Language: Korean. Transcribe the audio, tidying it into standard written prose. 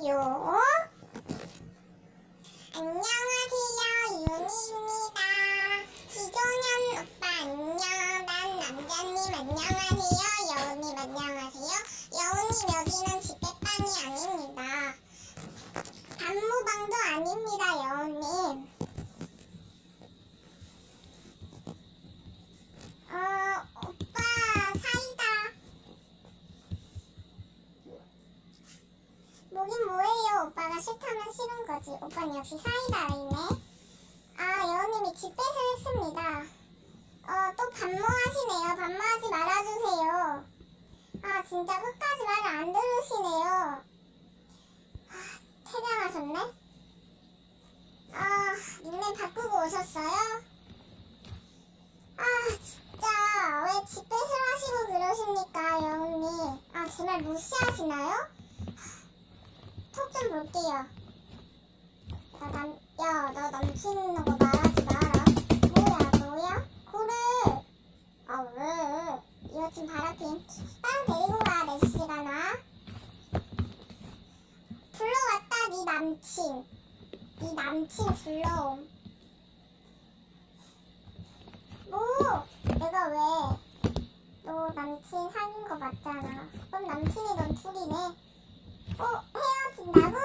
요. 안녕하세요, 윤희입니다. 지조년 오빠 안녕. 난 남자님 안녕하세요. 여우님 안녕하세요. 여우님 여기는 집배반이 아닙니다. 안무방도 아닙니다, 여우님. 오빠 사이다. 뭐긴 뭐예요. 오빠가 싫다면 싫은 거지. 오빠는 역시 사이다이네. 여우님이 집배를 했습니다. 또 반모하시네요. 반모하지 말아주세요. 진짜 끝까지 말을 안 들으시네요. 퇴장하셨네? 닉네임 바꾸고 오셨어요? 진짜 왜 집배를 하시고 그러십니까, 여우님? 정말 무시하시나요? 톡 좀 볼게요. 야, 너 남친 있는 거 말하지 마라. 뭐야? 그래. 왜? 여친 바라팀. 빨리 데리고 가, 4시간 와. 불러왔다, 네 남친. 네 남친 불러옴. 내가 왜? 너 남친 사귄 거 맞잖아. 그럼 남친이 넌 둘이네. 헤어진다고?